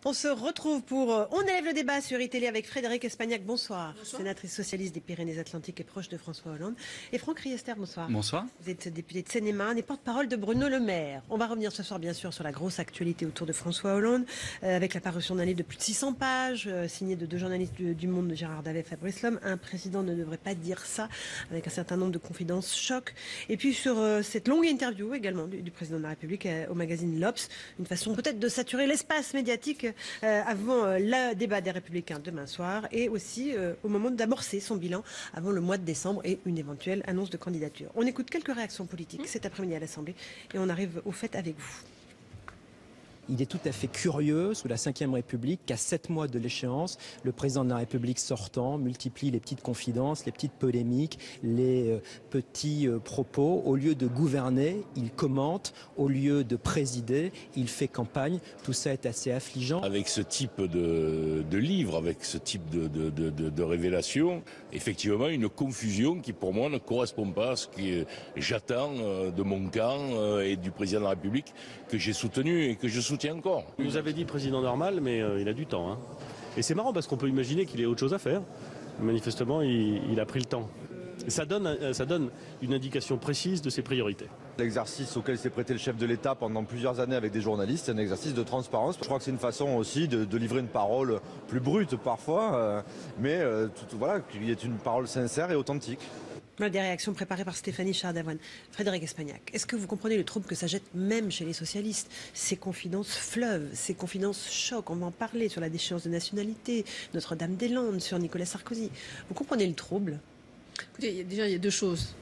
On se retrouve pour On élève le débat sur iTélé avec Frédérique Espagnac. Bonsoir. Bonsoir. Sénatrice socialiste des Pyrénées-Atlantiques et proche de François Hollande. Et Franck Riester, bonsoir. Bonsoir. Vous êtes député de Seine-et-Marne et porte-parole de Bruno Le Maire. On va revenir ce soir bien sûr sur la grosse actualité autour de François Hollande, avec la parution d'un livre de plus de 600 pages, signé de deux journalistes du Monde, de Gérard Davet et Fabrice Lhomme. Un président ne devrait pas dire ça, avec un certain nombre de confidences choc. Et puis sur cette longue interview également du président de la République au magazine L'Obs, une façon peut-être de saturer l'espace médiatique avant le débat des Républicains demain soir et aussi au moment d'amorcer son bilan avant le mois de décembre et une éventuelle annonce de candidature. On écoute quelques réactions politiques cet après-midi à l'Assemblée et on arrive au fait avec vous. Il est tout à fait curieux, sous la Ve République, qu'à 7 mois de l'échéance, le président de la République sortant multiplie les petites confidences, les petites polémiques, les petits propos. Au lieu de gouverner, il commente. Au lieu de présider, il fait campagne. Tout ça est assez affligeant. Avec ce type de livre, avec ce type de révélation, effectivement, une confusion qui, pour moi, ne correspond pas à ce que j'attends de mon camp et du président de la République que j'ai soutenu et que je soutiens encore. Il nous avait dit président normal, mais il a du temps. Hein. Et c'est marrant parce qu'on peut imaginer qu'il ait autre chose à faire. Manifestement, il a pris le temps. Et ça donne une indication précise de ses priorités. L'exercice auquel s'est prêté le chef de l'État pendant plusieurs années avec des journalistes, c'est un exercice de transparence. Je crois que c'est une façon aussi de livrer une parole plus brute parfois, mais voilà, qu'il y ait une parole sincère et authentique. Des réactions préparées par Stéphanie Chardavoine. Frédérique Espagnac, est-ce que vous comprenez le trouble que ça jette même chez les socialistes? Ces confidences fleuves, ces confidences chocs, on va en parler sur la déchéance de nationalité, Notre-Dame-des-Landes, sur Nicolas Sarkozy. Vous comprenez le trouble? Écoutez, déjà, il y a deux choses.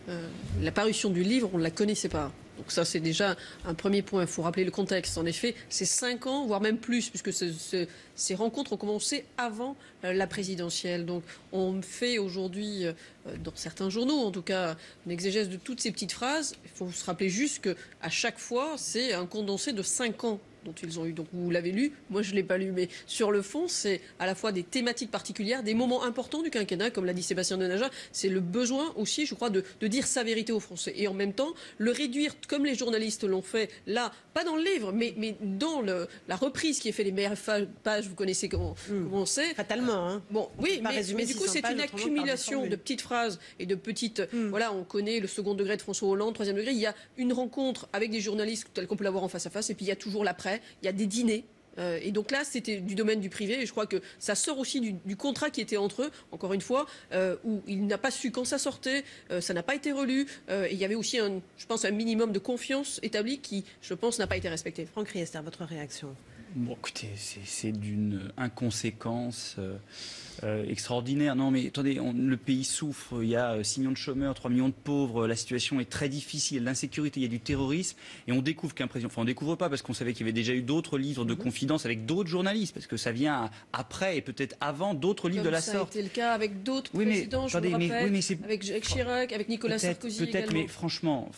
La parution du livre, on ne la connaissait pas. Donc ça, c'est déjà un premier point. Il faut rappeler le contexte. En effet, c'est 5 ans, voire même plus, puisque ces rencontres ont commencé avant la présidentielle. Donc on fait aujourd'hui, dans certains journaux en tout cas, une exégèse de toutes ces petites phrases. Il faut se rappeler juste qu'à chaque fois, c'est un condensé de 5 ans dont ils ont eu. Donc vous l'avez lu, moi je ne l'ai pas lu, mais sur le fond, c'est à la fois des thématiques particulières, des moments importants du quinquennat, comme l'a dit Sébastien Denaja, c'est le besoin aussi, je crois, de dire sa vérité aux Français. Et en même temps, le réduire, comme les journalistes l'ont fait, là, pas dans le livre, mais dans la reprise qui est faite, les meilleures pages, vous connaissez comment c'est. Fatalement, hein. Bon, oui, mais du coup, c'est une accumulation de petites phrases et de petites... Voilà, on connaît le second degré de François Hollande, troisième degré, il y a une rencontre avec des journalistes tels qu'on peut l'avoir en face à face, et puis il y a toujours l'après. Il y a des dîners. Et donc là, c'était du domaine du privé. Et je crois que ça sort aussi du contrat qui était entre eux, encore une fois, où il n'a pas su quand ça sortait, ça n'a pas été relu. Et il y avait aussi, je pense, un minimum de confiance établi qui, je pense, n'a pas été respecté. Franck Riester, votre réaction? Bon, écoutez, c'est d'une inconséquence extraordinaire. Non, mais attendez, le pays souffre. Il y a 6 millions de chômeurs, 3 millions de pauvres. La situation est très difficile. Il y a de l'insécurité, il y a du terrorisme. Et on découvre qu'un président... Enfin, on découvre pas parce qu'on savait qu'il y avait déjà eu d'autres livres de confidence avec d'autres journalistes. Parce que ça vient après et peut-être avant d'autres livres de la sorte. Ça a été le cas avec d'autres présidents, je me rappelle. Avec Jacques Chirac, avec Nicolas Sarkozy également. Peut-être, mais franchement,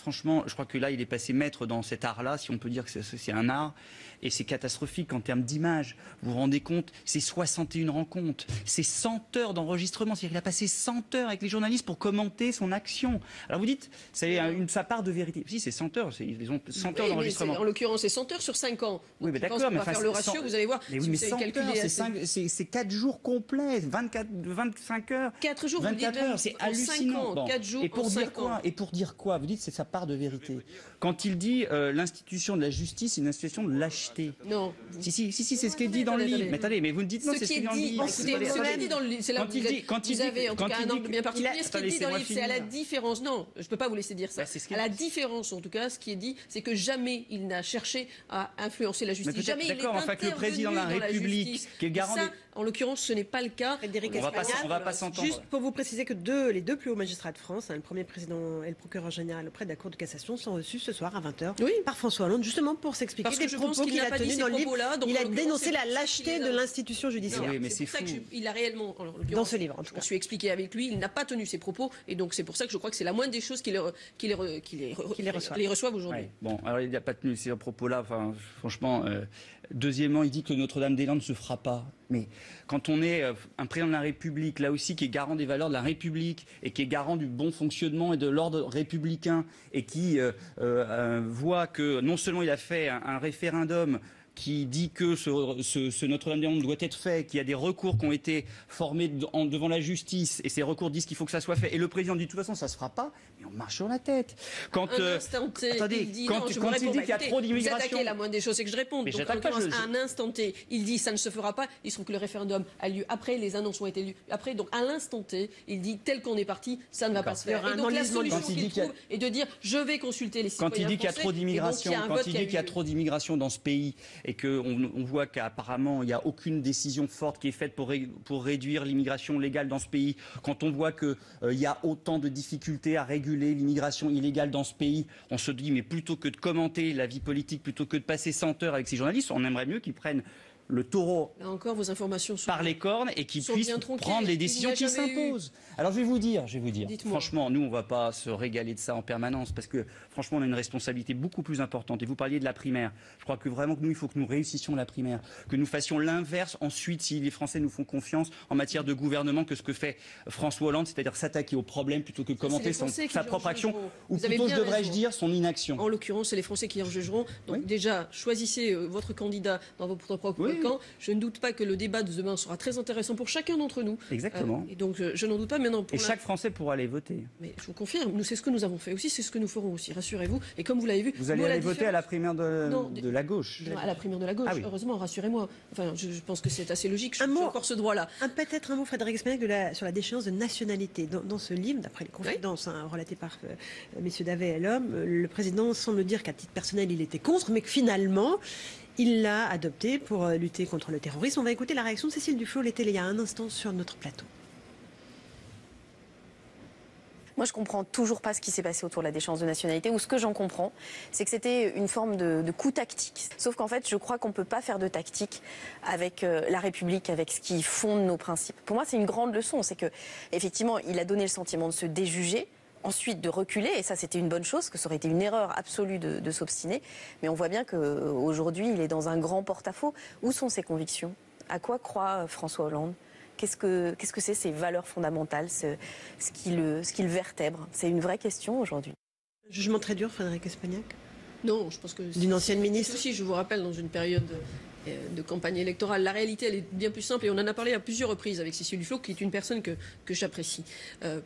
je crois que là, il est passé maître dans cet art-là, si on peut dire que c'est un art. Et c'est catastrophique en termes d'image. Vous vous rendez compte, c'est 61 rencontres, c'est 100 heures d'enregistrement. C'est-à-dire qu'il a passé 100 heures avec les journalistes pour commenter son action. Alors vous dites, c'est sa part de vérité. Si, c'est 100 heures. Ils ont 100 heures d'enregistrement. En l'occurrence, c'est 100 heures sur 5 ans. Oui, mais d'accord. On va faire le ratio, vous allez voir. Mais oui, mais 100 heures, c'est 4 jours complets, 25 heures. 4 jours, 24 heures, c'est hallucinant. 4 jours et pour dire quoi? Et pour dire quoi? Vous dites, c'est sa part de vérité. Quand il dit l'institution de la justice, c'est une institution de lâcheté. Non. Si, c'est ce qui est dit dans le livre. Mais attendez, mais vous me dites non, c'est ce qui est dit dans le livre. Ce qui est dit dans le livre, c'est là où vous avez en tout cas un angle bien particulier. Ce qui est dit dans le livre, c'est à la différence. Non, je ne peux pas vous laisser dire ça. À la différence, en tout cas, ce qui est dit, c'est que jamais il n'a cherché à influencer la justice. Jamais il est intervenu le président de la République, qui est garant. Ça, en l'occurrence, ce n'est pas le cas. On va pas s'entendre. Juste pour vous préciser que les deux plus hauts magistrats de France, le premier président et le procureur général auprès de la Cour de cassation, sont reçus ce soir à 20h par François Hollande, justement pour s'expliquer des propos qu'il a tenus dans le livre. Il a dénoncé la lâcheté de l'institution judiciaire. Oui, mais c'est pour ça qu'il a réellement, dans ce livre, en tout cas. Je suis expliqué avec lui, il n'a pas tenu ses propos, et donc c'est pour ça que je crois que c'est la moindre des choses qu'il les reçoive aujourd'hui. Ouais. Bon, alors il n'a pas tenu ces propos-là. Enfin, franchement, deuxièmement, il dit que Notre-Dame-des-Landes ne se fera pas. Mais quand on est un président de la République, là aussi, qui est garant des valeurs de la République et qui est garant du bon fonctionnement et de l'ordre républicain et qui voit que non seulement il a fait un référendum qui dit que ce Notre-Dame-des-Landes doit être fait, qu'il y a des recours qui ont été formés devant la justice, et ces recours disent qu'il faut que ça soit fait, et le président dit de toute façon ça se fera pas, mais on marche sur la tête. Quand attendez, il dit, quand il dit qu'il y a trop d'immigration, vous attaquez la moindre des choses, c'est que je réponde. Mais donc, j'attaque pas, à un instant T, il dit ça ne se fera pas. Il se trouve que le référendum a lieu après, les annonces ont été lues après, donc à l'instant T, il dit tel qu'on est parti, ça ne va pas se faire. Et donc la solution qu'il trouve est de dire je vais consulter les citoyens quand il dit qu'il y a trop d'immigration, trop d'immigration dans ce pays et qu'on voit qu'apparemment il n'y a aucune décision forte qui est faite pour réduire l'immigration légale dans ce pays, quand on voit qu'il y a autant de difficultés à réguler l'immigration illégale dans ce pays, on se dit mais plutôt que de commenter la vie politique, plutôt que de passer 100 heures avec ces journalistes, on aimerait mieux qu'ils prennent le taureau là encore, vos informations par les cornes et qu'ils puissent prendre les décisions qui s'imposent. Alors je vais vous dire, franchement, nous on ne va pas se régaler de ça en permanence parce que franchement on a une responsabilité beaucoup plus importante. Et vous parliez de la primaire. Je crois que vraiment que nous, il faut que nous réussissions la primaire, que nous fassions l'inverse ensuite si les Français nous font confiance en matière de gouvernement que ce que fait François Hollande, c'est-à-dire s'attaquer aux problèmes plutôt que commenter sa propre action, ou plutôt devrais-je dire son inaction. En l'occurrence, c'est les Français qui en jugeront. Donc déjà, choisissez votre candidat dans votre propre camp. Je ne doute pas que le débat de demain sera très intéressant pour chacun d'entre nous. Exactement. Et donc je n'en doute pas maintenant. Et chaque Français pourra aller voter. Mais je vous confirme, c'est ce que nous avons fait aussi, c'est ce que nous ferons aussi, rassurez-vous. Et comme vous l'avez vu, vous allez aller voter à la primaire de la gauche. Non, à la primaire de la gauche, heureusement, rassurez-moi. Enfin, je pense que c'est assez logique. J'ai encore ce droit-là. Peut-être un mot, Frédéric Espagnac, sur la déchéance de nationalité. Dans ce livre, d'après les confidences relatées par messieurs Davet et L'Homme, le président semble dire qu'à titre personnel, il était contre, mais que finalement, il l'a adopté pour lutter contre le terrorisme. On va écouter la réaction de Cécile Duflot, l'était il y a un instant sur notre plateau. Moi, je comprends toujours pas ce qui s'est passé autour de la déchéance de nationalité, ou ce que j'en comprends, c'est que c'était une forme de coup tactique. Sauf qu'en fait, je crois qu'on peut pas faire de tactique avec la République, avec ce qui fonde nos principes. Pour moi, c'est une grande leçon, c'est que, effectivement, il a donné le sentiment de se déjuger, ensuite de reculer, et ça c'était une bonne chose, que ça aurait été une erreur absolue de s'obstiner, mais on voit bien qu'aujourd'hui il est dans un grand porte-à-faux. Où sont ses convictions? À quoi croit François Hollande? Qu'est-ce que c'est ces valeurs fondamentales, ce qui le vertèbre? C'est une vraie question aujourd'hui. Jugement très dur, Frédéric Espagnac? Non, je pense que... D'une ancienne ministre aussi, je vous rappelle, dans une période de campagne électorale. La réalité, elle est bien plus simple, et on en a parlé à plusieurs reprises avec Cécile Duflot, qui est une personne que j'apprécie.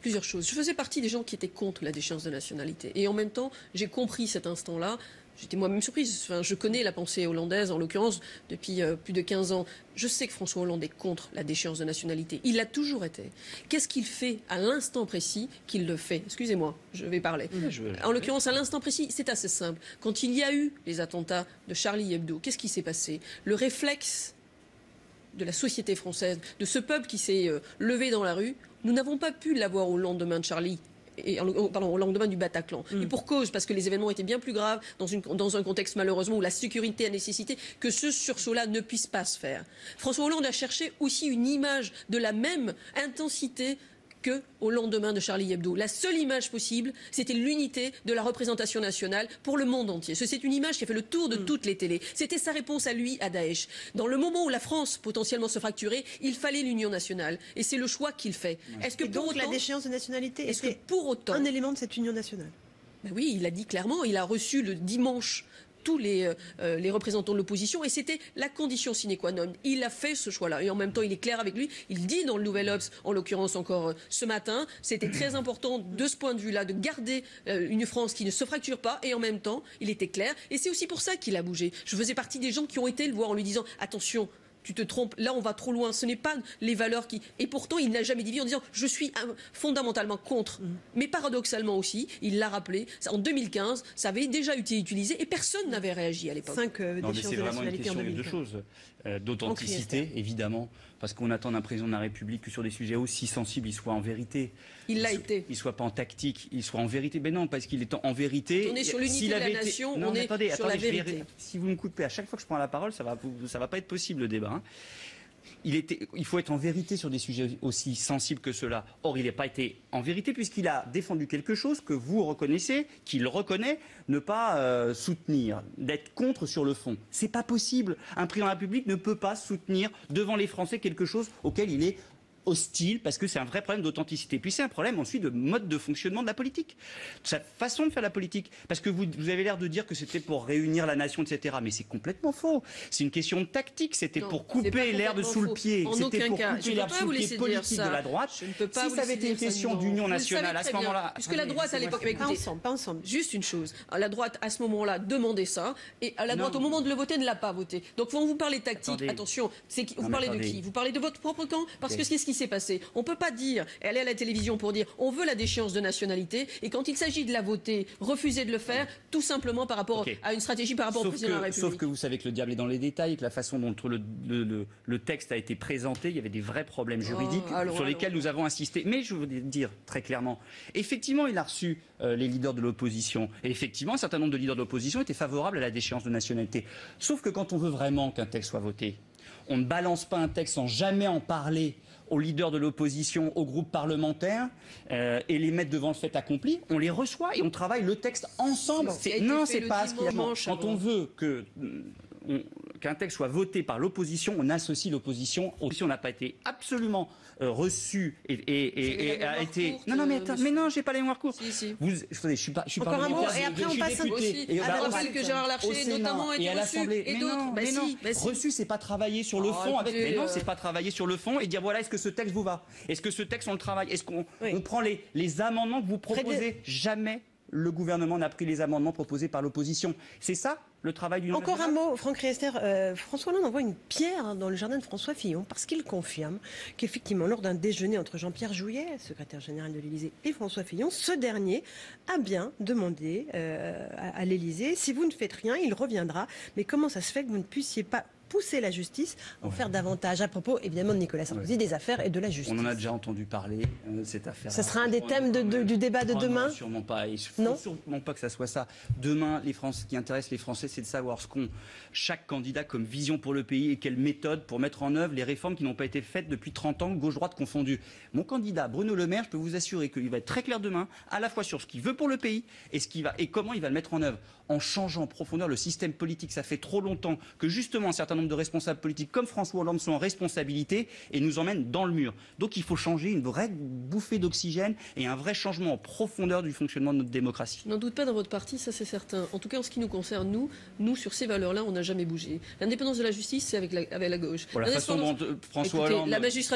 Plusieurs choses. Je faisais partie des gens qui étaient contre la déchéance de nationalité. Et en même temps, j'ai compris cet instant-là. J'étais moi-même surprise. Enfin, je connais la pensée hollandaise, en l'occurrence, depuis plus de 15 ans. Je sais que François Hollande est contre la déchéance de nationalité. Il l'a toujours été. Qu'est-ce qu'il fait à l'instant précis qu'il le fait? Excusez-moi, je vais parler. En l'occurrence, à l'instant précis, c'est assez simple. Quand il y a eu les attentats de Charlie Hebdo, qu'est-ce qui s'est passé? Le réflexe de la société française, de ce peuple qui s'est levé dans la rue, nous n'avons pas pu l'avoir au lendemain de Charlie. Au lendemain du Bataclan. Et pour cause, parce que les événements étaient bien plus graves dans un contexte malheureusement où la sécurité a nécessité que ce sursaut-là ne puisse pas se faire. François Hollande a cherché aussi une image de la même intensité qu'au lendemain de Charlie Hebdo. La seule image possible, c'était l'unité de la représentation nationale pour le monde entier. C'est une image qui a fait le tour de toutes les télés. C'était sa réponse à lui, à Daesh. Dans le moment où la France potentiellement se fracturait, il fallait l'union nationale. Et c'est le choix qu'il fait. Est-ce que pour donc autant, la déchéance de nationalité est-ce que pour autant un élément de cette union nationale? Ben oui, il l'a dit clairement. Il a reçu le dimanche tous les représentants de l'opposition, et c'était la condition sine qua non. Il a fait ce choix-là, et en même temps il est clair avec lui. Il dit dans le Nouvel Obs, en l'occurrence encore ce matin, c'était très important de ce point de vue-là de garder une France qui ne se fracture pas, et en même temps il était clair, et c'est aussi pour ça qu'il a bougé. Je faisais partie des gens qui ont été le voir en lui disant attention, tu te trompes, là on va trop loin, ce n'est pas les valeurs qui... Et pourtant il n'a jamais dit en disant je suis fondamentalement contre. Mais paradoxalement aussi, il l'a rappelé, en 2015, ça avait déjà été utilisé et personne n'avait réagi à l'époque. Non mais c'est vraiment une question de deux choses. D'authenticité, évidemment, parce qu'on attend d'un président de la République que sur des sujets aussi sensibles, il soit en vérité. Il l'a été. Il ne soit pas en tactique, il soit en vérité. Mais non, parce qu'il est en vérité... Quand on est sur l'unité de la nation, on est sur la vérité. Si vous me coupez à chaque fois que je prends la parole, ça va pas être possible le débat. Hein. Il faut être en vérité sur des sujets aussi sensibles que ceux-là. Or, il n'a pas été en vérité puisqu'il a défendu quelque chose que vous reconnaissez, qu'il reconnaît, ne pas soutenir, d'être contre sur le fond. C'est pas possible. Un président de la République ne peut pas soutenir devant les Français quelque chose auquel il est hostile parce que c'est un vrai problème d'authenticité. Puis c'est un problème ensuite de mode de fonctionnement de la politique, sa façon de faire la politique. Parce que vous avez l'air de dire que c'était pour réunir la nation, etc. Mais c'est complètement faux. C'est une question de tactique. C'était pour couper l'herbe sous le pied. C'était pour couper l'herbe sous le pied politique de la droite. Si ça avait été une question d'union nationale à ce moment-là... Puisque la droite à l'époque... Pas ensemble. Juste une chose. La droite à ce moment-là demandait ça et la droite au moment de le voter ne l'a pas voté. Donc quand vous parlez tactique, attention, vous parlez de qui? Vous parlez de votre propre camp? Parce que c'est ce qui s'est passé. On ne peut pas dire, aller à la télévision pour dire on veut la déchéance de nationalité et quand il s'agit de la voter, refuser de le faire, tout simplement par rapport à une stratégie par rapport au président de la République. Sauf que vous savez que le diable est dans les détails et que la façon dont le texte a été présenté, il y avait des vrais problèmes juridiques sur lesquels nous avons insisté. Mais je veux dire très clairement, effectivement, il a reçu les leaders de l'opposition. Et effectivement, un certain nombre de leaders de l'opposition étaient favorables à la déchéance de nationalité. Sauf que quand on veut vraiment qu'un texte soit voté, on ne balance pas un texte sans jamais en parler aux leaders de l'opposition, aux groupes parlementaires, et les mettre devant le fait accompli. On les reçoit et on travaille le texte ensemble. Non, c'est pas ce qu'il y a. Quand on veut qu'un texte soit voté par l'opposition, on associe l'opposition. L'opposition n'a pas été absolument reçue et a été... Non, mais attends, mais non, j'ai pas les mémoires courtes. Si. Je suis pas encore un mot, et après on passe aussi. Je rappelle que Gérard Larcher, notamment, a été reçu, et d'autres. Mais non, reçu, c'est pas travailler sur le fond avec... Mais non, c'est pas travailler sur le fond et dire, voilà, est-ce que ce texte vous va? Est-ce que ce texte, on le travaille? Est-ce qu'on prend les amendements que vous proposez? Jamais le gouvernement n'a pris les amendements proposés par l'opposition. C'est ça le travail du... Encore un mot, Franck Riester. François Hollande envoie une pierre dans le jardin de François Fillon parce qu'il confirme qu'effectivement, lors d'un déjeuner entre Jean-Pierre Jouyet, secrétaire général de l'Élysée, et François Fillon, ce dernier a bien demandé à l'Élysée, si vous ne faites rien, il reviendra. Mais comment ça se fait que vous ne puissiez pas pousser la justice à en faire davantage, à propos évidemment de Nicolas Sarkozy, des affaires et de la justice? On en a déjà entendu parler, cette affaire. Ça sera un des thèmes du débat de demain? Non, sûrement pas. Il ne faut sûrement pas que ça soit ça. Demain, ce qui intéresse les Français, c'est de savoir ce qu'ont chaque candidat comme vision pour le pays et quelle méthode pour mettre en œuvre les réformes qui n'ont pas été faites depuis 30 ans, gauche-droite confondues. Mon candidat, Bruno Le Maire, je peux vous assurer qu'il va être très clair demain, à la fois sur ce qu'il veut pour le pays et comment il va le mettre en œuvre. En changeant en profondeur le système politique. Ça fait trop longtemps que justement un certain nombre de responsables politiques comme François Hollande sont en responsabilité et nous emmènent dans le mur. Donc il faut changer, une vraie bouffée d'oxygène et un vrai changement en profondeur du fonctionnement de notre démocratie. Je n'en doute pas dans votre parti, ça c'est certain. En tout cas, en ce qui nous concerne, nous sur ces valeurs-là, on n'a jamais bougé. L'indépendance de la justice, c'est avec la gauche. Pour la façon dont François Hollande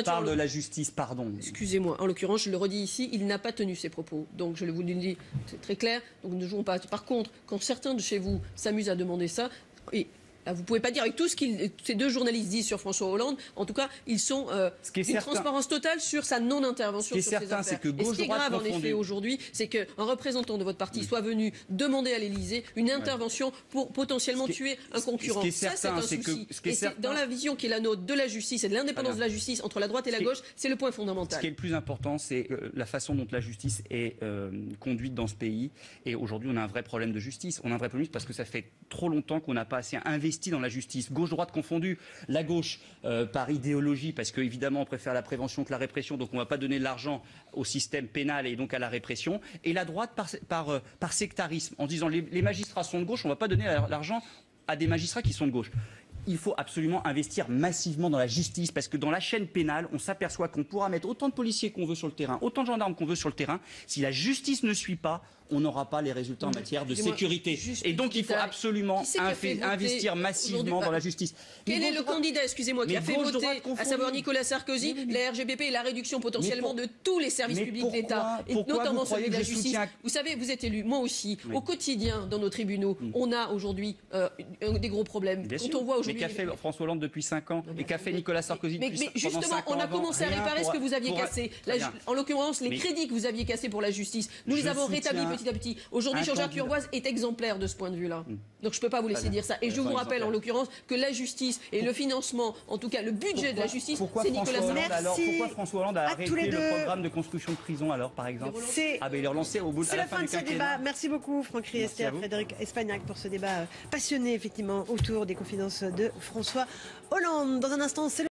parle de la justice, Excusez-moi, en l'occurrence, je le redis ici, il n'a pas tenu ses propos. Donc je vous le dis, c'est très clair. Donc ne jouons pas. Par contre, quand certains de chez vous s'amusent à demander ça, et là, vous ne pouvez pas dire avec tout ce que ces deux journalistes disent sur François Hollande. En tout cas, ils sont une transparence totale sur sa non-intervention sur ces affaires. C'est que et ce qui est grave, en effet, aujourd'hui, c'est qu'un représentant de votre parti soit venu demander à l'Élysée une intervention pour potentiellement tuer un concurrent. Ça, c'est un souci. Et c'est dans la vision qui est la nôtre de la justice et de l'indépendance de la justice entre la droite et la gauche, c'est le point fondamental. Ce qui est le plus important, c'est la façon dont la justice est conduite dans ce pays. Et aujourd'hui, on a un vrai problème de justice. On a un vrai problème parce que ça fait trop longtemps qu'on n'a pas assez investi dans la justice, gauche-droite confondue, la gauche par idéologie, parce qu'évidemment on préfère la prévention que la répression, donc on ne va pas donner de l'argent au système pénal et donc à la répression, et la droite par sectarisme, en disant les magistrats sont de gauche, on ne va pas donner l'argent à des magistrats qui sont de gauche. Il faut absolument investir massivement dans la justice parce que dans la chaîne pénale, on s'aperçoit qu'on pourra mettre autant de policiers qu'on veut sur le terrain, autant de gendarmes qu'on veut sur le terrain. Si la justice ne suit pas, on n'aura pas les résultats en matière de sécurité. Et donc il faut absolument investir massivement dans la justice. Quel est le candidat, excusez-moi, qui a fait voter, à savoir Nicolas Sarkozy, la RGPP et la réduction potentiellement de tous les services publics d'État, et notamment celui de la justice? Vous savez, vous êtes élu, moi aussi. Au quotidien, dans nos tribunaux, on a aujourd'hui des gros problèmes. Quand on voit aujourd'hui. Mais qu'a fait François Hollande depuis 5 ans et qu'a fait Nicolas Sarkozy depuis 5 ans? Mais justement, on a commencé à réparer ce que vous aviez cassé. En l'occurrence, les crédits que vous aviez cassés pour la justice, nous les avons rétablis petit à petit. Aujourd'hui, Jean-Jacques Urvoas est exemplaire de ce point de vue-là. Donc je ne peux pas vous laisser dire ça. Et je vous rappelle en l'occurrence que la justice et le financement, en tout cas le budget de la justice, c'est Nicolas Sarkozy. Pourquoi François Hollande a arrêté le programme de construction de prison alors, par exemple? Il l'a relancé au bout de la fin de ce débat. Merci beaucoup Franck Riester, Frédéric Espagnac pour ce débat passionné effectivement autour des confidences de François Hollande. Dans un instant, c'est